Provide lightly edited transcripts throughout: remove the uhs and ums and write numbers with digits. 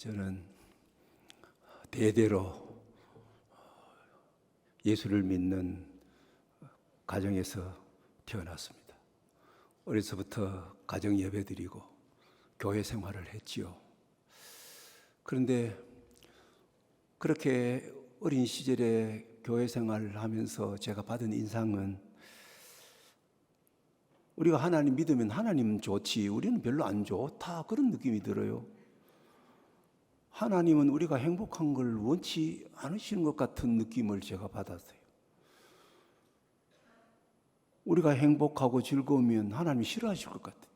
저는 대대로 예수를 믿는 가정에서 태어났습니다. 어려서부터 가정 예배드리고 교회 생활을 했지요. 그런데 그렇게 어린 시절에 교회 생활을 하면서 제가 받은 인상은, 우리가 하나님 믿으면 하나님은 좋지 우리는 별로 안 좋다, 그런 느낌이 들어요. 하나님은 우리가 행복한 걸 원치 않으시는 것 같은 느낌을 제가 받았어요. 우리가 행복하고 즐거우면 하나님이 싫어하실 것 같은데,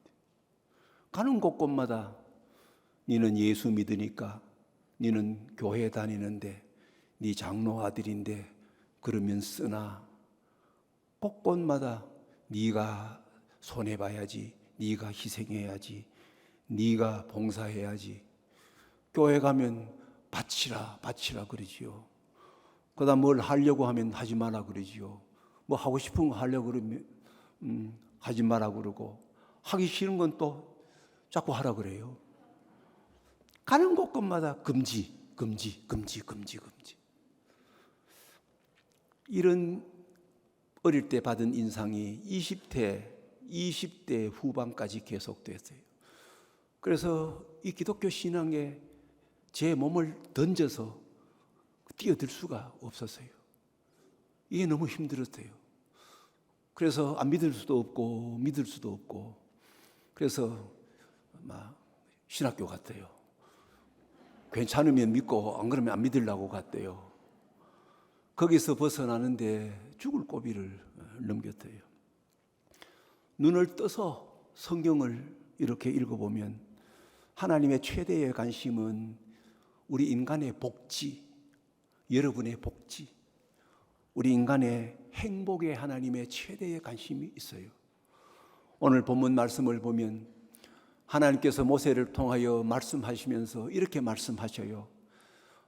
가는 곳곳마다 너는 예수 믿으니까, 너는 교회 다니는데, 네 장로 아들인데 그러면 쓰나, 곳곳마다 네가 손해봐야지, 네가 희생해야지, 네가 봉사해야지, 교회 가면 바치라 그러지요. 그러다 뭘 하려고 하면 하지 마라 그러지요. 뭐 하고 싶은 거 하려고 그러면 하지 마라 그러고, 하기 싫은 건 또 자꾸 하라 그래요. 가는 곳곳마다 금지. 이런 어릴 때 받은 인상이 20대 후반까지 계속됐어요. 그래서 이 기독교 신앙에 제 몸을 던져서 뛰어들 수가 없었어요. 이게 너무 힘들었어요. 그래서 안 믿을 수도 없고 믿을 수도 없고, 그래서 막 신학교 갔대요. 괜찮으면 믿고 안 그러면 안 믿으려고 갔대요. 거기서 벗어나는데 죽을 고비를 넘겼대요. 눈을 떠서 성경을 이렇게 읽어보면 하나님의 최대의 관심은 우리 인간의 복지, 여러분의 복지, 우리 인간의 행복에 하나님의 최대의 관심이 있어요. 오늘 본문 말씀을 보면 하나님께서 모세를 통하여 말씀하시면서 이렇게 말씀하셔요.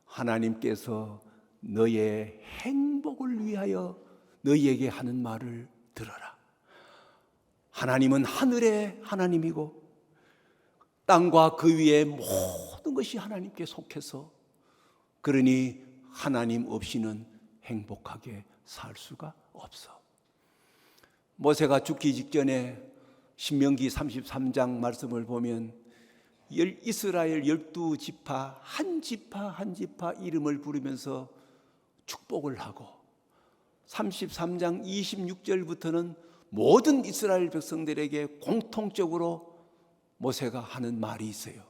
하나님께서 너의 행복을 위하여 너희에게 하는 말을 들어라. 하나님은 하늘의 하나님이고 땅과 그 위에 모든 것이 하나님께 속해서, 그러니 하나님 없이는 행복하게 살 수가 없어. 모세가 죽기 직전에 신명기 33장 말씀을 보면 이스라엘 12지파 한 지파 이름을 부르면서 축복을 하고, 33장 26절부터는 모든 이스라엘 백성들에게 공통적으로 모세가 하는 말이 있어요.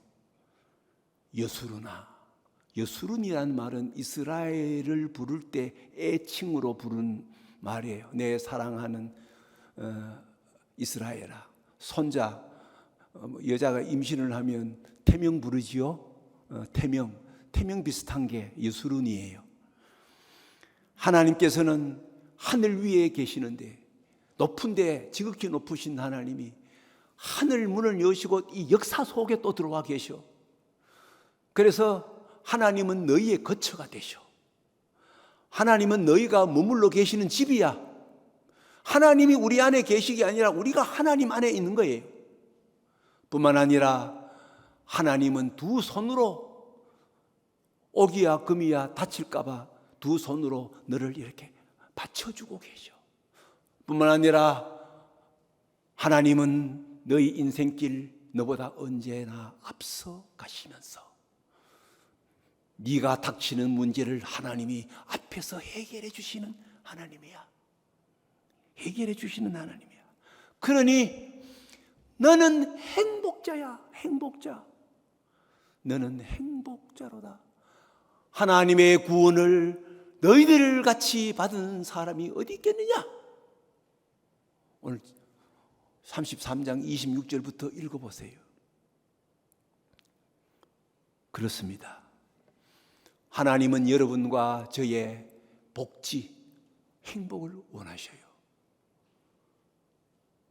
여수룬이라는 말은 이스라엘을 부를 때 애칭으로 부른 말이에요. 내 사랑하는 이스라엘아. 손자, 여자가 임신을 하면 태명 부르지요. 태명 비슷한 게 여수룬이에요. 하나님께서는 하늘 위에 계시는데, 높은데 지극히 높으신 하나님이 하늘 문을 여시고 이 역사 속에 또 들어와 계셔. 그래서 하나님은 너희의 거처가 되셔. 하나님은 너희가 머물러 계시는 집이야. 하나님이 우리 안에 계시기 아니라 우리가 하나님 안에 있는 거예요. 뿐만 아니라 하나님은 두 손으로, 옥이야 금이야 다칠까 봐 두 손으로 너를 이렇게 받쳐주고 계셔. 뿐만 아니라 하나님은 너희 인생길 너보다 언제나 앞서 가시면서 네가 닥치는 문제를 하나님이 앞에서 해결해 주시는 하나님이야. 해결해 주시는 하나님이야. 그러니 너는 행복자야. 행복자. 너는 행복자로다. 하나님의 구원을 너희들 같이 받은 사람이 어디 있겠느냐? 오늘 33장 26절부터 읽어보세요. 그렇습니다. 하나님은 여러분과 저의 복지, 행복을 원하셔요.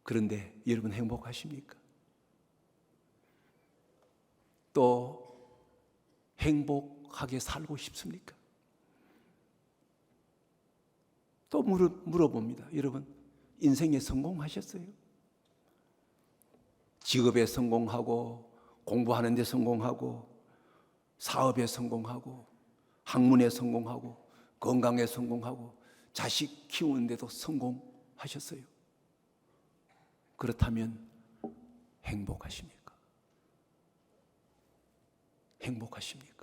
그런데 여러분 행복하십니까? 또 행복하게 살고 싶습니까? 또 물어봅니다. 여러분 인생에 성공하셨어요? 직업에 성공하고 공부하는 데 성공하고 사업에 성공하고 학문에 성공하고 건강에 성공하고 자식 키우는데도 성공하셨어요. 그렇다면 행복하십니까? 행복하십니까?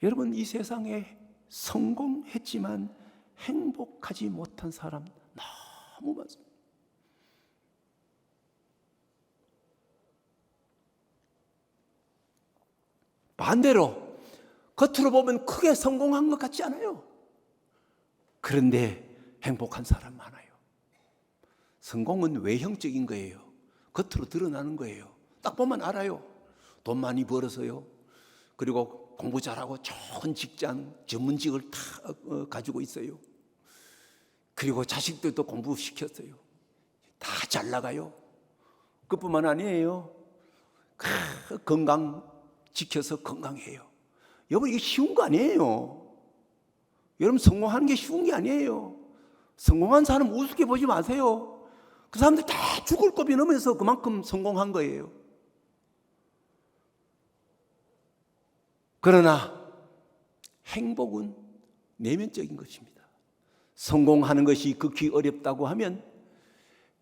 여러분, 이 세상에 성공했지만 행복하지 못한 사람 너무 많습니다. 반대로 겉으로 보면 크게 성공한 것 같지 않아요. 그런데 행복한 사람 많아요. 성공은 외형적인 거예요. 겉으로 드러나는 거예요. 딱 보면 알아요. 돈 많이 벌어서요. 그리고 공부 잘하고 좋은 직장, 전문직을 다 가지고 있어요. 그리고 자식들도 공부시켰어요. 다 잘 나가요. 그뿐만 아니에요. 건강 지켜서 건강해요. 여러분, 이게 쉬운 거 아니에요. 여러분, 성공하는 게 쉬운 게 아니에요. 성공한 사람 우습게 보지 마세요. 그 사람들 다 죽을 고비 넘어서 그만큼 성공한 거예요. 그러나 행복은 내면적인 것입니다. 성공하는 것이 극히 어렵다고 하면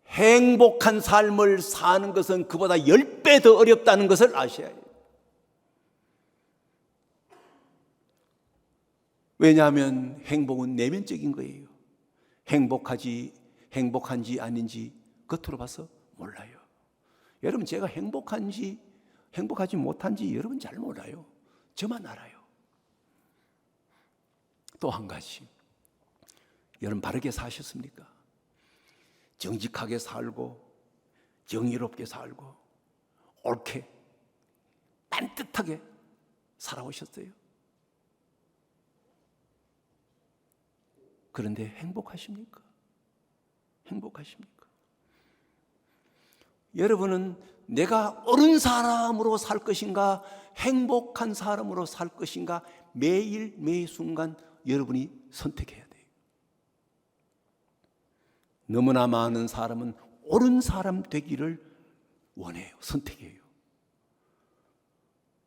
행복한 삶을 사는 것은 그보다 10배 더 어렵다는 것을 아셔야 해요. 왜냐하면 행복은 내면적인 거예요. 행복한지 아닌지 겉으로 봐서 몰라요. 여러분, 제가 행복한지 행복하지 못한지 여러분 잘 몰라요. 저만 알아요. 또 한 가지, 여러분 바르게 사셨습니까? 정직하게 살고 정의롭게 살고 옳게 반듯하게 살아오셨어요. 그런데 행복하십니까? 행복하십니까? 여러분은 내가 옳은 사람으로 살 것인가, 행복한 사람으로 살 것인가, 매일 매 순간 여러분이 선택해야 돼요. 너무나 많은 사람은 옳은 사람 되기를 원해요. 선택해요.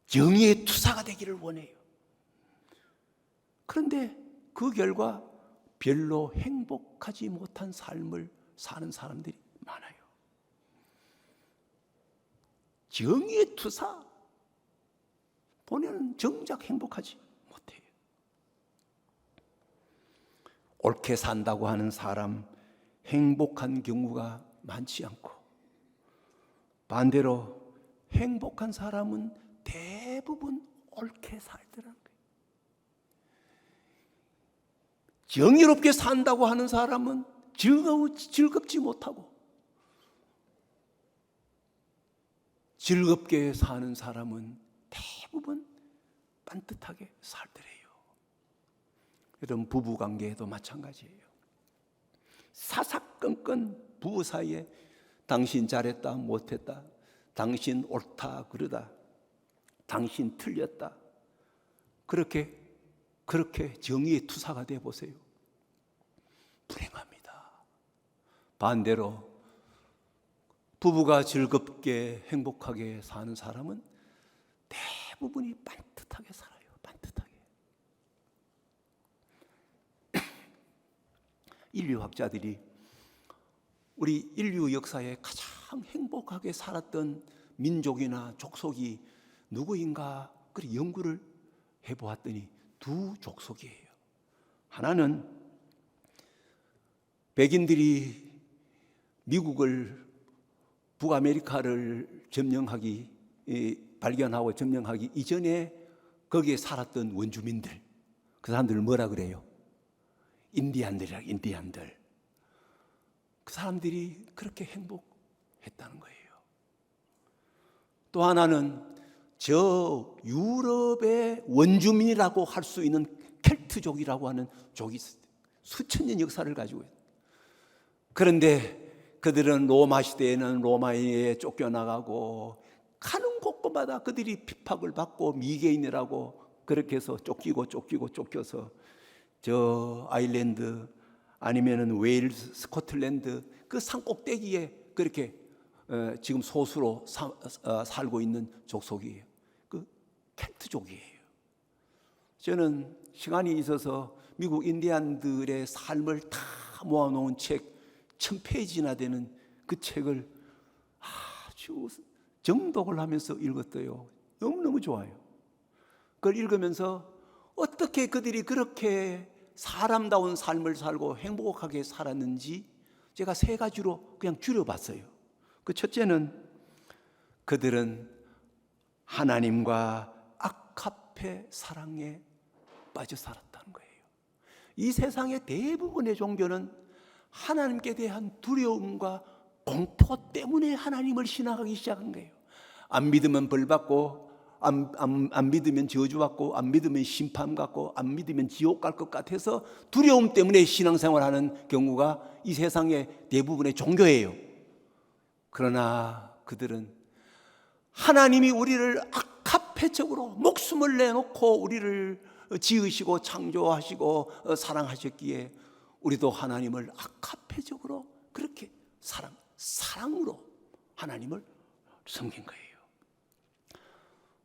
정의의 투사가 되기를 원해요. 그런데 그 결과 별로 행복하지 못한 삶을 사는 사람들이 많아요. 정의의 투사, 본인은 정작 행복하지 못해요. 옳게 산다고 하는 사람, 행복한 경우가 많지 않고, 반대로 행복한 사람은 대부분 옳게 살더라는 거예요. 정의롭게 산다고 하는 사람은 즐겁지 못하고, 즐겁게 사는 사람은 대부분 반듯하게 살더래요. 여러분, 부부관계에도 마찬가지예요. 사사건건 부부 사이에 당신 잘했다 못했다, 당신 옳다 그러다, 당신 틀렸다, 그렇게 정의의 투사가 돼 보세요. 불행합니다. 반대로 부부가 즐겁게 행복하게 사는 사람은 대부분이 반듯하게 살아요. 반듯하게. 인류학자들이 우리 인류 역사에 가장 행복하게 살았던 민족이나 족속이 누구인가 그렇게 연구를 해보았더니 두 족속이에요. 하나는 백인들이 미국을, 북아메리카를 발견하고 점령하기 이전에 거기에 살았던 원주민들, 그 사람들을 뭐라 그래요? 인디안들이라. 인디안들. 그 사람들이 그렇게 행복했다는 거예요. 또 하나는 저 유럽의 원주민이라고 할 수 있는 켈트족이라고 하는 족이 수천 년 역사를 가지고 있어요. 그런데 그들은 로마 시대에는 로마에 쫓겨나가고 가는 곳곳마다 그들이 핍박을 받고 미개인이라고 그렇게 해서 쫓겨서 저 아일랜드 아니면은 웨일스, 스코틀랜드 그 산 꼭대기에 그렇게 지금 소수로 살고 있는 족속이에요. 그 켈트족이에요. 저는 시간이 있어서 미국 인디안들의 삶을 다 모아놓은 책 1000페이지나 되는 그 책을 아주 정독을 하면서 읽었어요. 너무너무 좋아요. 그걸 읽으면서 어떻게 그들이 그렇게 사람다운 삶을 살고 행복하게 살았는지 제가 3가지로 그냥 줄여봤어요. 그 첫째는 그들은 하나님과 아카페 사랑에 빠져 살았다는 거예요. 이 세상의 대부분의 종교는 하나님께 대한 두려움과 공포 때문에 하나님을 신앙하기 시작한 거예요. 안 믿으면 벌 받고, 안 믿으면 저주받고, 안 믿으면 심판받고, 안 믿으면 지옥 갈 것 같아서 두려움 때문에 신앙생활하는 경우가 이 세상의 대부분의 종교예요. 그러나 그들은 하나님이 우리를 아카페적으로 목숨을 내놓고 우리를 지으시고 창조하시고 사랑하셨기에 우리도 하나님을 아카페적으로 그렇게 사랑으로 하나님을 섬긴 거예요.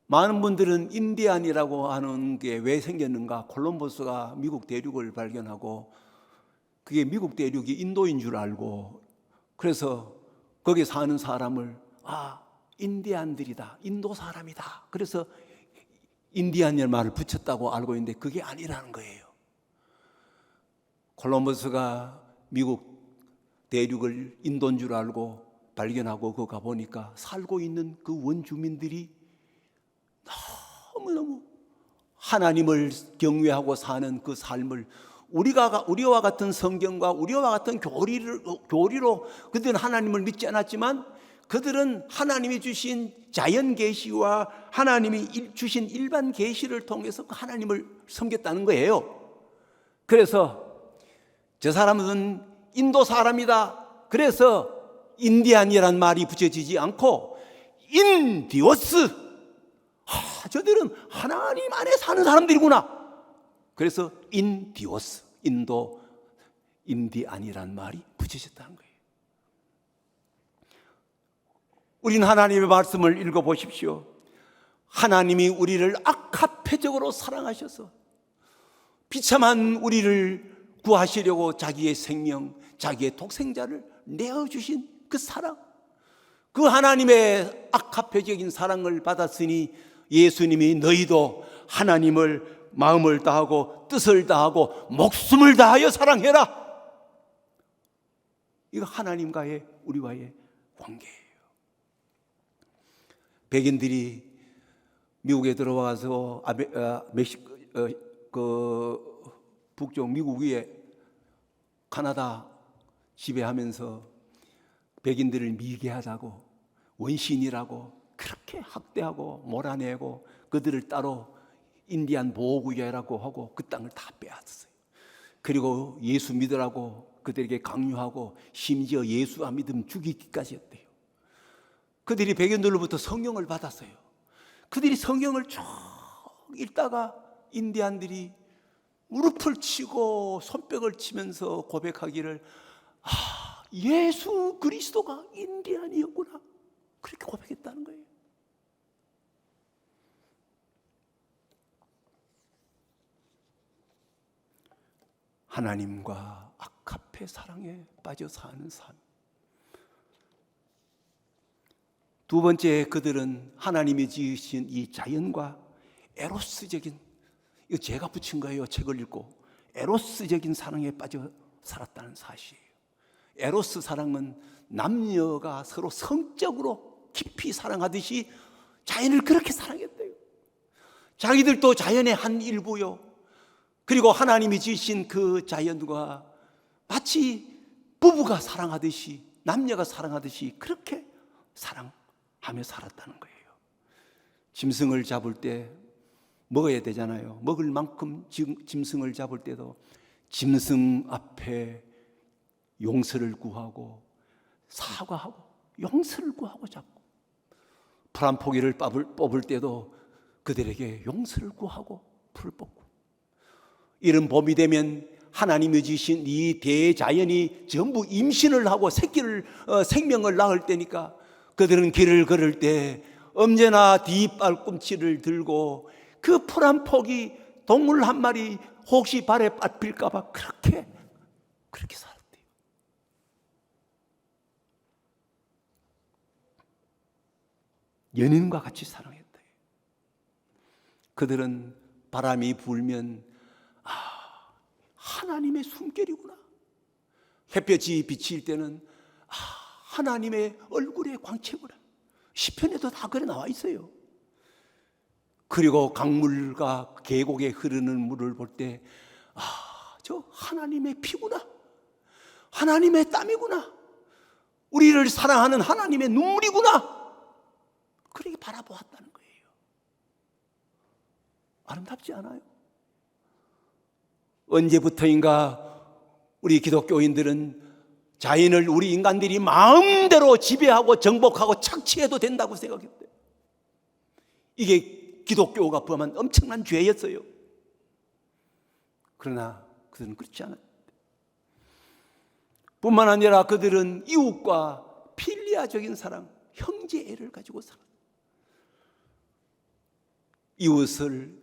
많은 분들은 인디안이라고 하는 게 왜 생겼는가? 콜럼버스가 미국 대륙을 발견하고 그게 미국 대륙이 인도인 줄 알고 그래서 거기 사는 사람을 인디안들이다, 인도 사람이다. 그래서 인디안이라는 말을 붙였다고 알고 있는데 그게 아니라는 거예요. 콜럼버스가 미국 대륙을 인도인 줄 알고 발견하고 거기 가보니까 살고 있는 그 원주민들이 너무너무 하나님을 경외하고 사는 그 삶을 우리와 같은 성경과 우리와 같은 교리로 그들은 하나님을 믿지 않았지만 그들은 하나님이 주신 자연 계시와 하나님이 주신 일반 계시를 통해서 그 하나님을 섬겼다는 거예요. 그래서 저 사람은 인도 사람이다. 그래서 인디안이란 말이 붙여지지 않고 인디오스, 저들은 하나님 안에 사는 사람들이구나. 그래서 인디오스, 인디안이란 말이 붙여졌다는 거예요. 우리는 하나님의 말씀을 읽어보십시오. 하나님이 우리를 아카페적으로 사랑하셔서 비참한 우리를 구하시려고 자기의 생명, 자기의 독생자를 내어주신 그 사랑, 그 하나님의 아카페적인 사랑을 받았으니 예수님이 너희도 하나님을 마음을 다하고 뜻을 다하고 목숨을 다하여 사랑해라. 이거 하나님과의 우리와의 관계예요. 백인들이 미국에 들어와서 북쪽 미국 위에 카나다 지배하면서 백인들을 미개하다고 원신이라고 그렇게 학대하고 몰아내고 그들을 따로 인디안 보호구역이라고 하고 그 땅을 다 빼앗았어요. 그리고 예수 믿으라고 그들에게 강요하고 심지어 예수 안 믿으면 죽이기까지 했대요. 그들이 백인들로부터 성경을 받았어요. 그들이 성경을 쭉 읽다가 인디안들이 무릎을 치고 손뼉을 치면서 고백하기를 예수 그리스도가 인디안이었구나. 그렇게 고백했다는 거예요. 하나님과 아카페 사랑에 빠져 사는 삶. 두 번째, 그들은 하나님이 지으신 이 자연과 에로스적인, 이거 제가 붙인 거예요. 책을 읽고. 에로스적인 사랑에 빠져 살았다는 사실이에요. 에로스 사랑은 남녀가 서로 성적으로 깊이 사랑하듯이 자연을 그렇게 사랑했대요. 자기들도 자연의 한 일부요. 그리고 하나님이 지으신 그 자연과 마치 부부가 사랑하듯이, 남녀가 사랑하듯이 그렇게 사랑하며 살았다는 거예요. 짐승을 잡을 때 먹어야 되잖아요. 먹을 만큼 짐승을 잡을 때도 짐승 앞에 용서를 구하고 사과하고 용서를 구하고 잡고, 풀 한 포기를 뽑을 때도 그들에게 용서를 구하고 풀을 뽑고, 이른 봄이 되면 하나님이 주신 이 대자연이 전부 임신을 하고 생명을 낳을 때니까 그들은 길을 걸을 때 언제나 뒷발꿈치를 들고 그 풀 한 폭이 동물 한 마리 혹시 발에 밟힐까 봐 그렇게 살았대요. 연인과 같이 사랑했다. 그들은 바람이 불면 하나님의 숨결이구나. 햇볕이 비칠 때는 하나님의 얼굴의 광채구나. 시편에도 다 그래 나와 있어요. 그리고 강물과 계곡에 흐르는 물을 볼 때 저 하나님의 피구나. 하나님의 땀이구나. 우리를 사랑하는 하나님의 눈물이구나. 그렇게 바라보았다는 거예요. 아름답지 않아요? 언제부터인가 우리 기독교인들은 자연을 우리 인간들이 마음대로 지배하고 정복하고 착취해도 된다고 생각했대요. 이게 기독교가 범한 엄청난 죄였어요. 그러나 그들은 그렇지 않았대요. 뿐만 아니라 그들은 이웃과 필리아적인 사랑, 형제애를 가지고 살았어요. 이웃을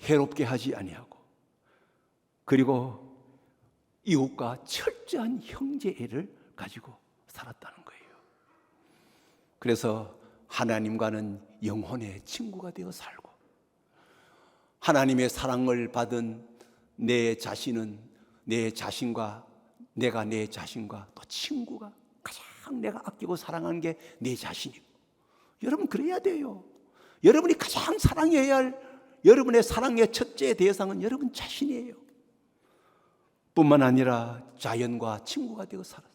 해롭게 하지 아니하고, 그리고 이웃과 철저한 형제애를 가지고 살았다는 거예요. 그래서 하나님과는 영혼의 친구가 되어 살고, 하나님의 사랑을 받은 내 자신은 내 자신과, 내가 내 자신과 또 친구가 가장 내가 아끼고 사랑하는 게 내 자신이고, 여러분 그래야 돼요. 여러분이 가장 사랑해야 할 여러분의 사랑의 첫째 대상은 여러분 자신이에요. 뿐만 아니라 자연과 친구가 되어 살았어요.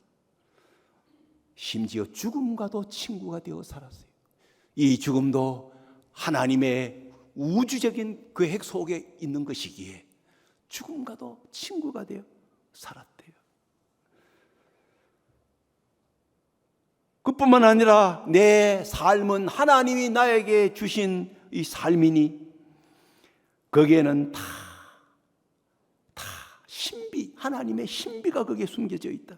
심지어 죽음과도 친구가 되어 살았어요. 이 죽음도 하나님의 우주적인 계획 속에 있는 것이기에 죽음과도 친구가 되어 살았대요. 그뿐만 아니라 내 삶은 하나님이 나에게 주신 이 삶이니 거기에는 다 신비, 하나님의 신비가 거기에 숨겨져 있다.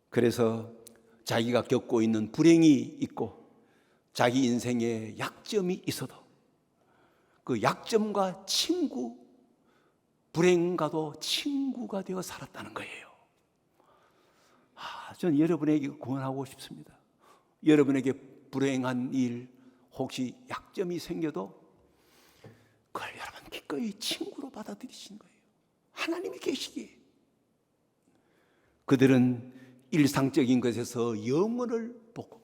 그래서 자기가 겪고 있는 불행이 있고 자기 인생에 약점이 있어도 그 약점과 불행과도 친구가 되어 살았다는 거예요. 저는 여러분에게 권하고 싶습니다. 여러분에게 불행한 일, 혹시 약점이 생겨도 그걸 여러분 기꺼이 친구로 받아들이신 거예요. 하나님이 계시기에. 그들은 일상적인 것에서 영혼을 보고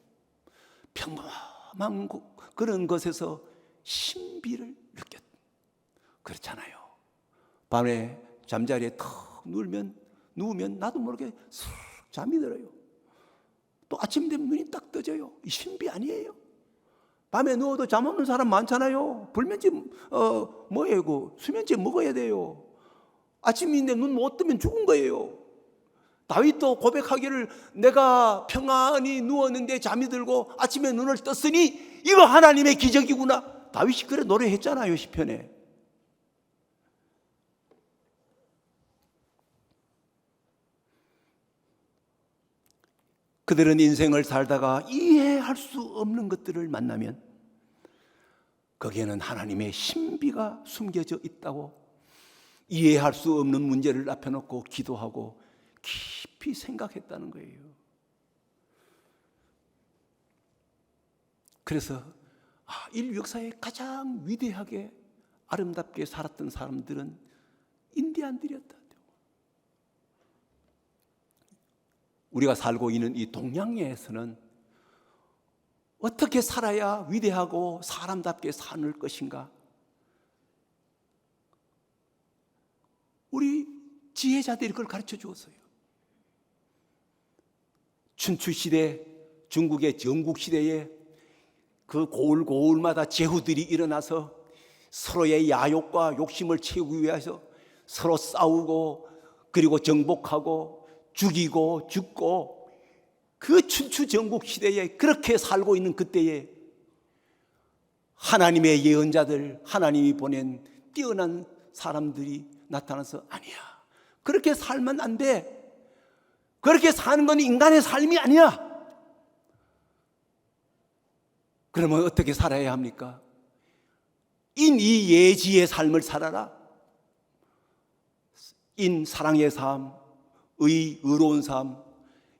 평범한 그런 것에서 신비를 느꼈다. 그렇잖아요. 밤에 잠자리에 턱 누우면 나도 모르게 슥 잠이 들어요. 또 아침 되면 눈이 딱 떠져요. 이 신비 아니에요? 밤에 누워도 잠 없는 사람 많잖아요. 불면증 뭐예요? 수면제 먹어야 돼요. 아침인데 눈 못 뜨면 죽은 거예요. 다윗도 고백하기를 내가 평안히 누웠는데 잠이 들고 아침에 눈을 떴으니 이거 하나님의 기적이구나. 다윗이 그래 노래했잖아요, 시편에. 그들은 인생을 살다가 이해할 수 없는 것들을 만나면 거기에는 하나님의 신비가 숨겨져 있다고 이해할 수 없는 문제를 앞에 놓고 기도하고 깊이 생각했다는 거예요. 그래서 인류 역사에 가장 위대하게 아름답게 살았던 사람들은 인디안들이었다. 우리가 살고 있는 이 동양에서는 어떻게 살아야 위대하고 사람답게 사는 것인가? 우리 지혜자들이 그걸 가르쳐 주었어요. 춘추시대, 중국의 전국시대에 그 고을고을마다 제후들이 일어나서 서로의 야욕과 욕심을 채우기 위해서 서로 싸우고 그리고 정복하고 죽이고 죽고 그 춘추 전국 시대에 그렇게 살고 있는 그때에 하나님의 예언자들, 하나님이 보낸 뛰어난 사람들이 나타나서 아니야, 그렇게 살면 안 돼. 그렇게 사는 건 인간의 삶이 아니야. 그러면 어떻게 살아야 합니까? 인이예지의 삶을 살아라. 인 사랑의 삶, 의로운 삶,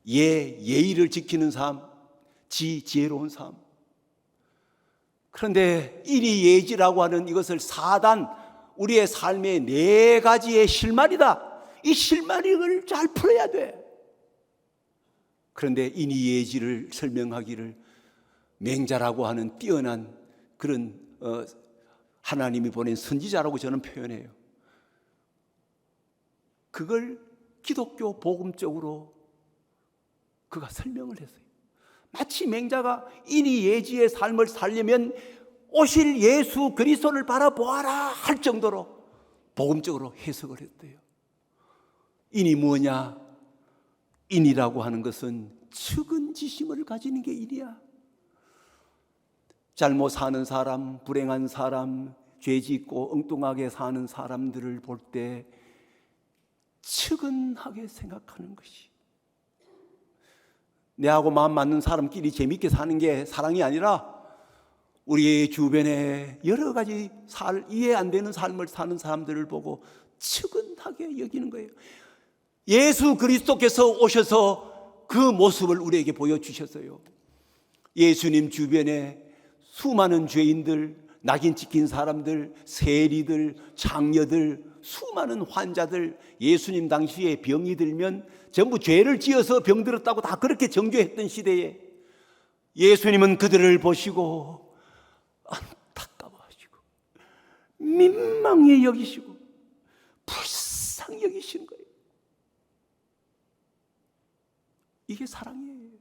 예의를 지키는 삶, 지혜로운 삶. 그런데 인이예지라고 하는 이것을 사단, 우리의 삶의 4가지의 실마리다. 이 실마리를 잘 풀어야 돼. 그런데 인이예지를 설명하기를 맹자라고 하는 뛰어난 그런 하나님이 보낸 선지자라고 저는 표현해요. 그걸 기독교 복음적으로 그가 설명을 했어요. 마치 맹자가 인이예지의 삶을 살려면 오실 예수 그리스도를 바라보아라 할 정도로 복음적으로 해석을 했대요. 인이 뭐냐? 인이라고 하는 것은 측은지심을 가지는 게 인이야. 잘못 사는 사람, 불행한 사람, 죄짓고 엉뚱하게 사는 사람들을 볼 때 측은하게 생각하는 것이, 내하고 마음 맞는 사람끼리 재밌게 사는 게 사랑이 아니라 우리 주변에 여러 가지 이해 안 되는 삶을 사는 사람들을 보고 측은하게 여기는 거예요. 예수 그리스도께서 오셔서 그 모습을 우리에게 보여주셨어요. 예수님 주변에 수많은 죄인들, 낙인 찍힌 사람들, 세리들, 장녀들, 수많은 환자들, 예수님 당시에 병이 들면 전부 죄를 지어서 병들었다고 다 그렇게 정죄했던 시대에 예수님은 그들을 보시고 안타까워하시고 민망히 여기시고 불쌍히 여기시는 거예요. 이게 사랑이에요.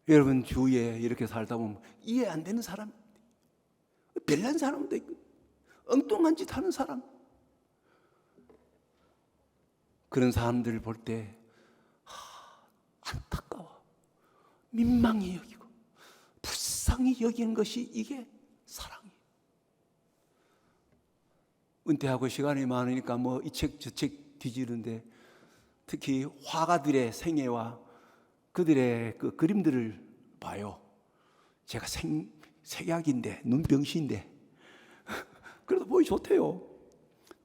여러분 주위에 이렇게 살다 보면 이해 안 되는 사람, 별난 사람도 있고 엉뚱한 짓 하는 사람, 그런 사람들을 볼 때 안타까워, 민망히 여기고 불쌍히 여기는 것이 이게 사랑이에요. 은퇴하고 시간이 많으니까 뭐 이 책 저 책 뒤지는데 특히 화가들의 생애와 그들의 그 그림들을 봐요. 제가 색약인데 눈병시인데 그래도 보기 좋대요.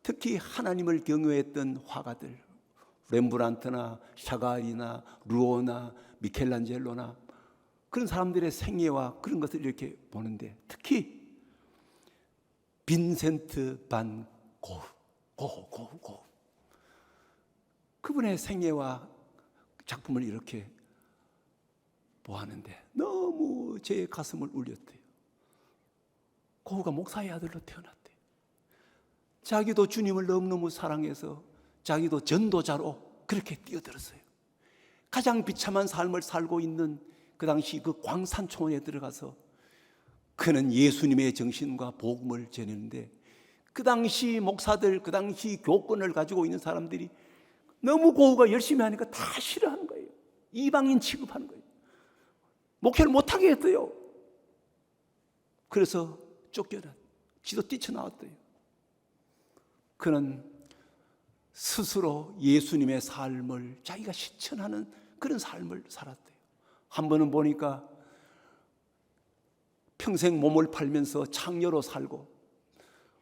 특히 하나님을 경외했던 화가들, 렘브란트나 샤갈이나 루오나 미켈란젤로나 그런 사람들의 생애와 그런 것을 이렇게 보는데 특히 빈센트 반 고흐 그분의 생애와 작품을 이렇게 보았는데 너무 제 가슴을 울렸대요. 고흐가 목사의 아들로 태어났대요. 자기도 주님을 너무너무 사랑해서 자기도 전도자로 그렇게 뛰어들었어요. 가장 비참한 삶을 살고 있는 그 당시 그 광산초원에 들어가서 그는 예수님의 정신과 복음을 전했는데 그 당시 목사들, 그 당시 교권을 가지고 있는 사람들이 너무 고흐가 열심히 하니까 다 싫어하는 거예요. 이방인 취급하는 거예요. 목회를 못하게 했어요. 그래서 쫓겨나 지도 뛰쳐나왔대요. 그는 스스로 예수님의 삶을 자기가 실천하는 그런 삶을 살았대요. 한 번은 보니까 평생 몸을 팔면서 창녀로 살고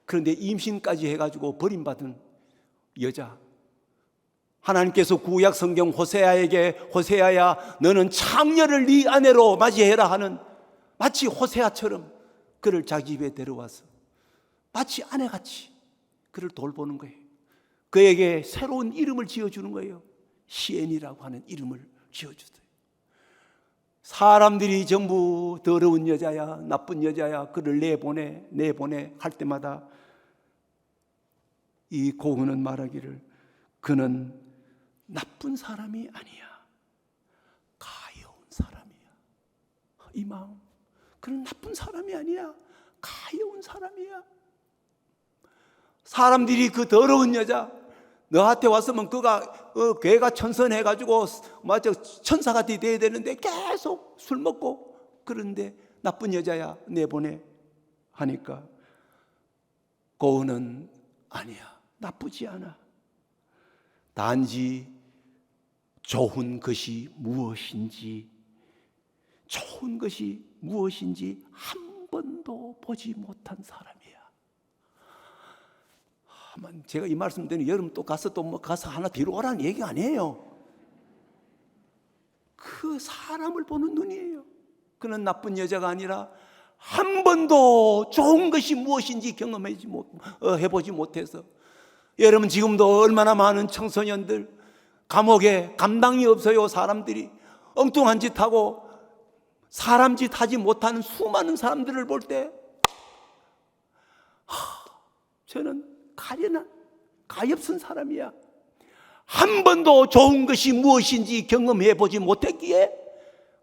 그런데 임신까지 해가지고 버림받은 여자, 하나님께서 구약 성경 호세아에게 호세아야 너는 창녀를 네 아내로 맞이해라 하는 마치 호세아처럼 그를 자기 집에 데려와서 마치 아내같이 그를 돌보는 거예요. 그에게 새로운 이름을 지어주는 거예요. 시엔이라고 하는 이름을 지어주세요. 사람들이 전부 더러운 여자야, 나쁜 여자야, 그를 내보내 할 때마다 이 고흐는 말하기를 그는 나쁜 사람이 아니야, 가여운 사람이야. 이 마음, 그는 나쁜 사람이 아니야, 가여운 사람이야. 사람들이 그 더러운 여자 너한테 왔으면 그가 괴가 천선해가지고 맞아 천사가 돼야 되는데 계속 술 먹고 그런데 나쁜 여자야 내보내 하니까 고흐는 아니야. 나쁘지 않아. 단지 좋은 것이 무엇인지 한 번도 보지 못한 사람이야. 제가 이 말씀 드리는 여러분 또 가서 하나 뒤로 오라는 얘기가 아니에요. 그 사람을 보는 눈이에요. 그는 나쁜 여자가 아니라 한 번도 좋은 것이 무엇인지 해보지 못해서, 여러분 지금도 얼마나 많은 청소년들 감옥에 감당이 없어요. 사람들이 엉뚱한 짓 하고 사람 짓 하지 못하는 수많은 사람들을 볼 때 저는 가엾은 사람이야. 한 번도 좋은 것이 무엇인지 경험해 보지 못했기에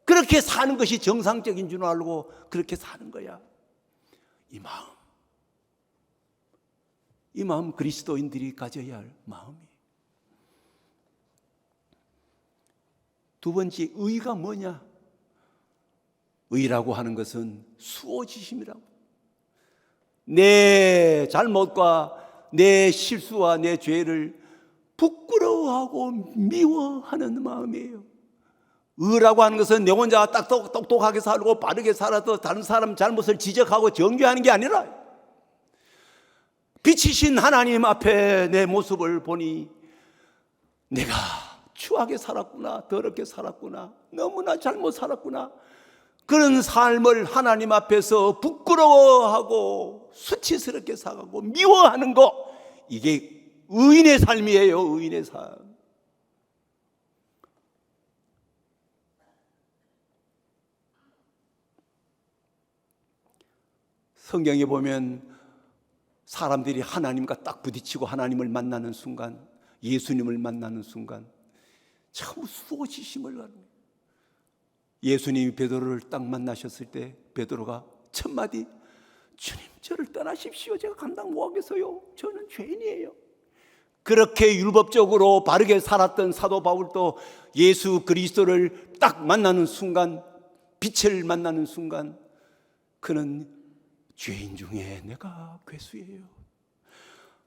그렇게 사는 것이 정상적인 줄 알고 그렇게 사는 거야. 이 마음 그리스도인들이 가져야 할 마음이. 두 번째, 의가 뭐냐? 의라고 하는 것은 수호지심이라고. 내 잘못과 내 실수와 내 죄를 부끄러워하고 미워하는 마음이에요. 의라고 하는 것은 내 혼자 딱 똑똑하게 살고 바르게 살아서 다른 사람 잘못을 지적하고 정죄하는 게 아니라, 빛이신 하나님 앞에 내 모습을 보니 내가 추하게 살았구나, 더럽게 살았구나, 너무나 잘못 살았구나, 그런 삶을 하나님 앞에서 부끄러워하고 수치스럽게 살고 미워하는 거, 이게 의인의 삶이에요. 의인의 삶. 성경에 보면 사람들이 하나님과 딱 부딪히고 하나님을 만나는 순간, 예수님을 만나는 순간 참 수호지심을 가는 거예요. 예수님이 베드로를 딱 만나셨을 때 베드로가 첫 마디, 주님 저를 떠나십시오. 제가 감당 못하겠어요. 저는 죄인이에요. 그렇게 율법적으로 바르게 살았던 사도 바울도 예수 그리스도를 딱 만나는 순간, 빛을 만나는 순간 그는 죄인 중에 내가 괴수예요.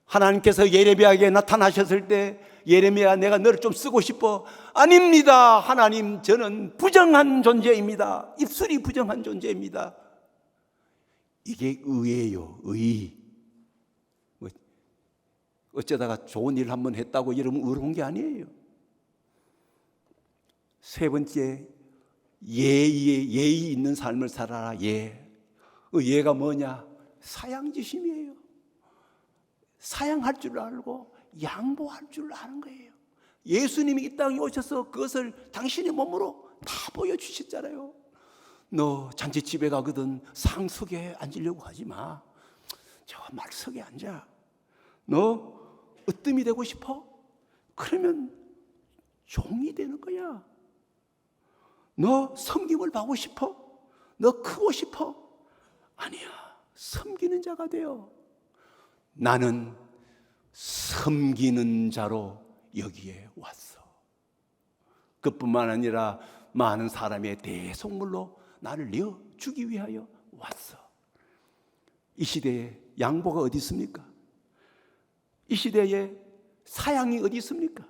하나님께서 예레미야에게 나타나셨을 때, 예레미야 내가 너를 좀 쓰고 싶어. 아닙니다 하나님, 저는 부정한 존재입니다. 입술이 부정한 존재입니다. 이게 의예요. 의. 어쩌다가 좋은 일 한번 했다고 여러분 의로운 게 아니에요. 세 번째, 예의 있는 삶을 살아라. 예가 뭐냐? 사양지심이에요. 사양할 줄 알고 양보할 줄 아는 거예요. 예수님이 이 땅에 오셔서 그것을 당신의 몸으로 다 보여주셨잖아요. 너 잔치집에 가거든 상석에 앉으려고 하지 마. 저 말석에 앉아. 너 으뜸이 되고 싶어? 그러면 종이 되는 거야. 너 섬김을 받고 싶어? 너 크고 싶어? 아니야. 섬기는 자가 되어. 나는 섬기는 자로 여기에 왔어. 그뿐만 아니라 많은 사람의 대속물로 나를 내어주기 위하여 왔어. 이 시대에 양보가 어디 있습니까? 이 시대에 사양이 어디 있습니까?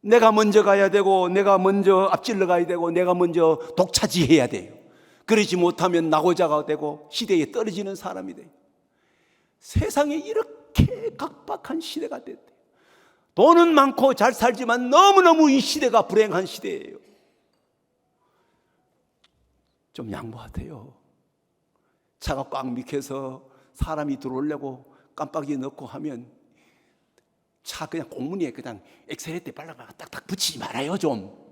내가 먼저 가야 되고, 내가 먼저 앞질러 가야 되고, 내가 먼저 독차지해야 돼요. 그러지 못하면 낙오자가 되고 시대에 떨어지는 사람이 돼요. 세상에 이렇게 각박한 시대가 됐대요. 돈은 많고 잘 살지만 너무너무 이 시대가 불행한 시대예요. 좀 양보하세요. 차가 꽉 막혀서 사람이 들어오려고 깜빡이 넣고 하면 차 그냥 공문에 그냥 엑셀레이터에 발라가 딱딱 붙이지 말아요. 좀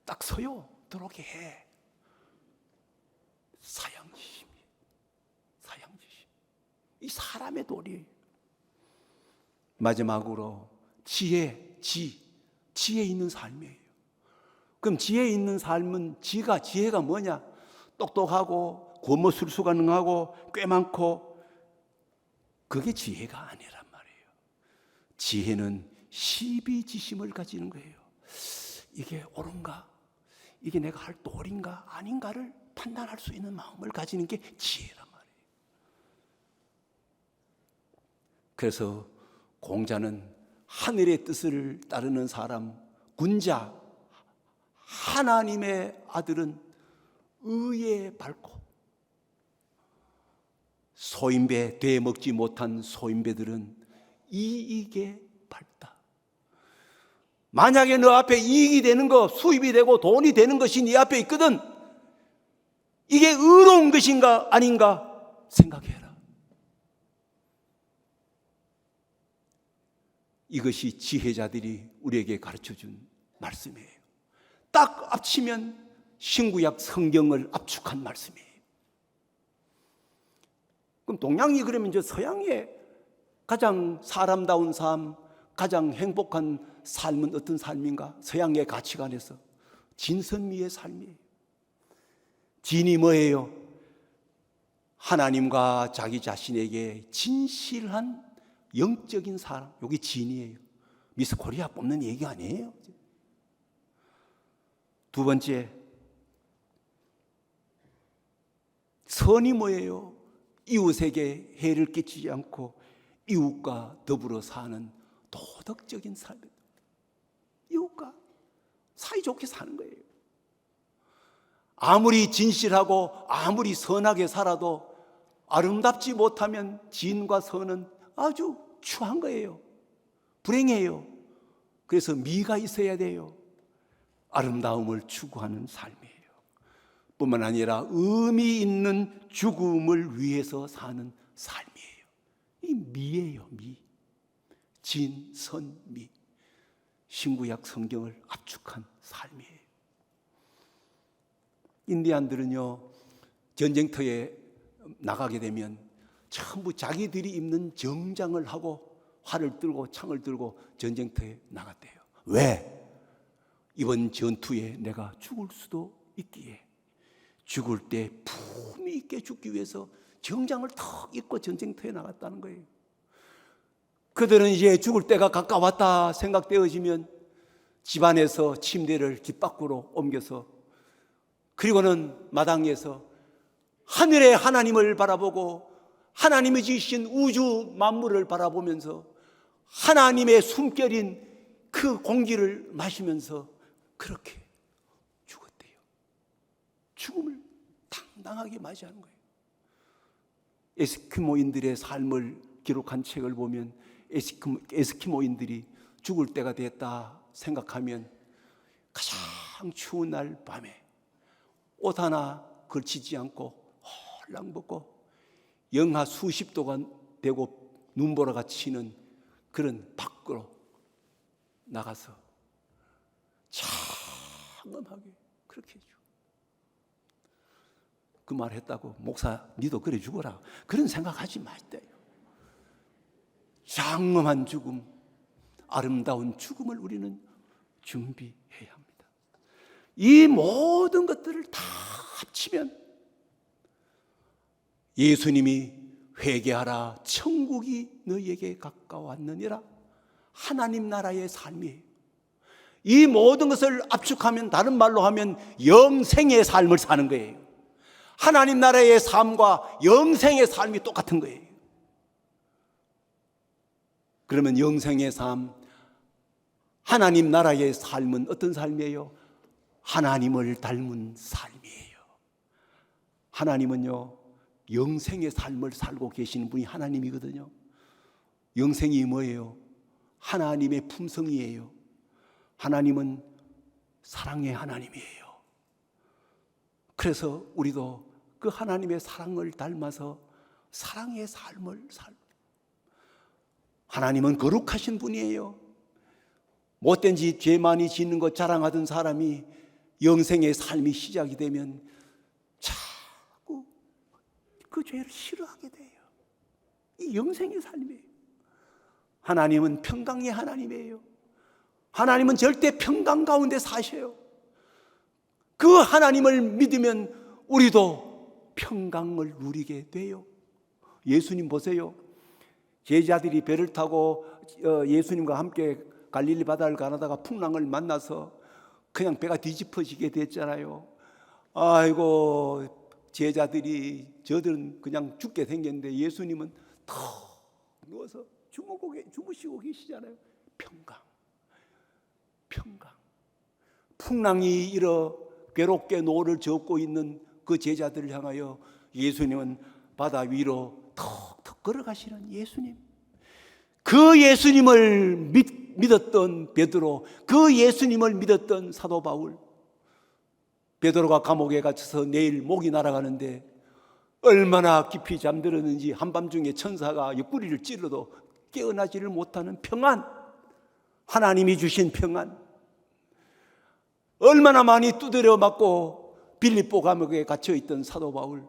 딱 서요. 들어오게 해. 사양지심. 이 사람의 도리. 마지막으로 지혜 있는 삶이에요. 그럼 지혜 있는 삶은 지혜가 뭐냐? 똑똑하고 권모술수 가능하고 꽤 많고, 그게 지혜가 아니란 말이에요. 지혜는 시비지심을 가지는 거예요. 이게 옳은가? 이게 내가 할 도리인가 아닌가를 판단할 수 있는 마음을 가지는 게 지혜란 말이에요. 그래서 공자는 하늘의 뜻을 따르는 사람, 군자, 하나님의 아들은 의에 밝고, 소인배, 되먹지 못한 소인배들은 이익에 밝다. 만약에 너 앞에 이익이 되는 거, 수입이 되고 돈이 되는 것이 네 앞에 있거든, 이게 의로운 것인가 아닌가 생각해라. 이것이 지혜자들이 우리에게 가르쳐준 말씀이에요. 딱 합치면 신구약 성경을 압축한 말씀이에요. 그럼 동양이 그러면 이제 서양의 가장 사람다운 삶, 가장 행복한 삶은 어떤 삶인가? 서양의 가치관에서 진선미의 삶이에요. 진이 뭐예요? 하나님과 자기 자신에게 진실한 영적인 사람, 여기 진이에요. 미스 코리아 뽑는 얘기 아니에요. 두 번째, 선이 뭐예요? 이웃에게 해를 끼치지 않고 이웃과 더불어 사는 도덕적인 삶입니다. 이웃과 사이좋게 사는 거예요. 아무리 진실하고 아무리 선하게 살아도 아름답지 못하면 진과 선은 아주 추한 거예요. 불행해요. 그래서 미가 있어야 돼요. 아름다움을 추구하는 삶이에요. 뿐만 아니라 의미 있는 죽음을 위해서 사는 삶이에요. 이 미예요, 미. 진, 선, 미. 신구약 성경을 압축한 삶이에요. 인디안들은요, 전쟁터에 나가게 되면 전부 자기들이 입는 정장을 하고 활을 들고 창을 들고 전쟁터에 나갔대요. 왜? 이번 전투에 내가 죽을 수도 있기에 죽을 때 품위 있게 죽기 위해서 정장을 턱 입고 전쟁터에 나갔다는 거예요. 그들은 이제 죽을 때가 가까웠다 생각되어지면 집안에서 침대를 집 밖으로 옮겨서, 그리고는 마당에서 하늘의 하나님을 바라보고 하나님이 지으신 우주 만물을 바라보면서 하나님의 숨결인 그 공기를 마시면서 그렇게 죽었대요. 죽음을 당당하게 맞이하는 거예요. 에스키모인들의 삶을 기록한 책을 보면 에스키모인들이 죽을 때가 됐다 생각하면 가장 추운 날 밤에 옷 하나 걸치지 않고 홀랑 벗고 영하 수십 도가 되고 눈보라가 치는 그런 밖으로 나가서 장엄하게 그렇게 해줘. 그 말 했다고 목사 니도 그래 죽어라 그런 생각하지 마시대요. 장엄한 죽음, 아름다운 죽음을 우리는 준비해야 합니다. 이 모든 것들을 다 합치면 예수님이 회개하라 천국이 너희에게 가까웠느니라, 하나님 나라의 삶이에요. 이 모든 것을 압축하면, 다른 말로 하면 영생의 삶을 사는 거예요. 하나님 나라의 삶과 영생의 삶이 똑같은 거예요. 그러면 영생의 삶, 하나님 나라의 삶은 어떤 삶이에요? 하나님을 닮은 삶이에요. 하나님은요, 영생의 삶을 살고 계시는 분이 하나님이거든요. 영생이 뭐예요? 하나님의 품성이에요. 하나님은 사랑의 하나님이에요. 그래서 우리도 그 하나님의 사랑을 닮아서 사랑의 삶을 살고, 하나님은 거룩하신 분이에요. 못된 짓, 죄 많이 짓는 것 자랑하던 사람이 영생의 삶이 시작이 되면 자꾸 그 죄를 싫어하게 돼요. 이 영생의 삶이에요. 하나님은 평강의 하나님이에요. 하나님은 절대 평강 가운데 사셔요. 그 하나님을 믿으면 우리도 평강을 누리게 돼요. 예수님 보세요. 제자들이 배를 타고 예수님과 함께 갈릴리 바다를 가다가 풍랑을 만나서 그냥 배가 뒤집어지게 됐잖아요. 아이고, 제자들이 저들은 그냥 죽게 생겼는데 예수님은 턱 누워서 주무시고 계시잖아요. 평강. 풍랑이 일어 괴롭게 노를 젓고 있는 그 제자들을 향하여 예수님은 바다 위로 턱턱 걸어가시는 예수님. 그 예수님을 믿었던 베드로, 그 예수님을 믿었던 사도 바울. 베드로가 감옥에 갇혀서 내일 목이 날아가는데 얼마나 깊이 잠들었는지 한밤중에 천사가 옆구리를 찔러도 깨어나지를 못하는 평안, 하나님이 주신 평안. 얼마나 많이 두드려 맞고 빌립보 감옥에 갇혀있던 사도 바울.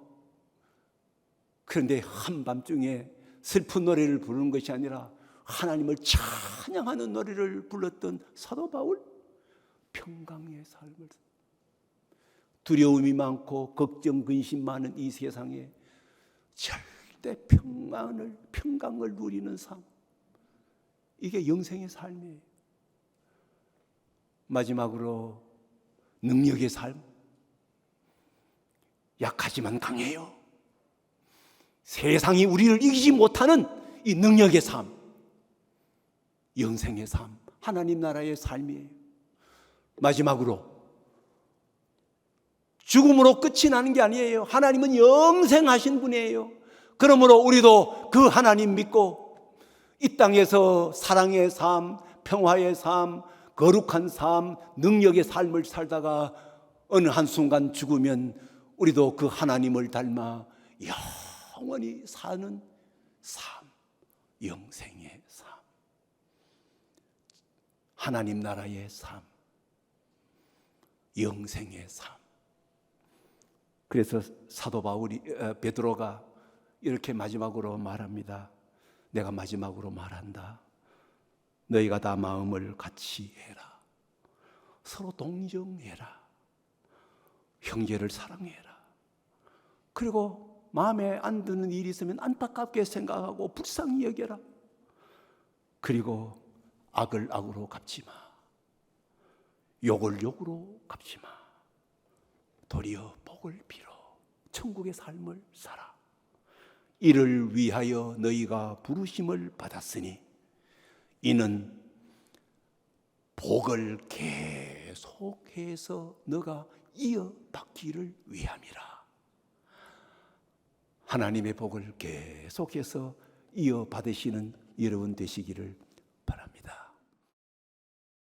그런데 한밤중에 슬픈 노래를 부르는 것이 아니라 하나님을 찬양하는 노래를 불렀던 사도 바울. 평강의 삶을, 두려움이 많고 걱정 근심 많은 이 세상에 절대 평강을 누리는 삶, 이게 영생의 삶이에요. 마지막으로 능력의 삶. 약하지만 강해요. 세상이 우리를 이기지 못하는 이 능력의 삶, 영생의 삶, 하나님 나라의 삶이에요. 마지막으로 죽음으로 끝이 나는 게 아니에요. 하나님은 영생하신 분이에요. 그러므로 우리도 그 하나님 믿고 이 땅에서 사랑의 삶, 평화의 삶, 거룩한 삶, 능력의 삶을 살다가 어느 한순간 죽으면 우리도 그 하나님을 닮아 영원히 사는 삶, 영생의 삶, 하나님 나라의 삶, 영생의 삶. 그래서 사도 베드로가 이렇게 마지막으로 말합니다. 내가 마지막으로 말한다. 너희가 다 마음을 같이 해라. 서로 동정해라. 형제를 사랑해라. 그리고 마음에 안 드는 일이 있으면 안타깝게 생각하고 불쌍히 여겨라. 그리고 악을 악으로 갚지 마. 욕을 욕으로 갚지 마. 도리어 복을 빌어 천국의 삶을 살아. 이를 위하여 너희가 부르심을 받았으니 이는 복을 계속해서 너가 이어받기를 위함이라. 하나님의 복을 계속해서 이어받으시는 여러분 되시기를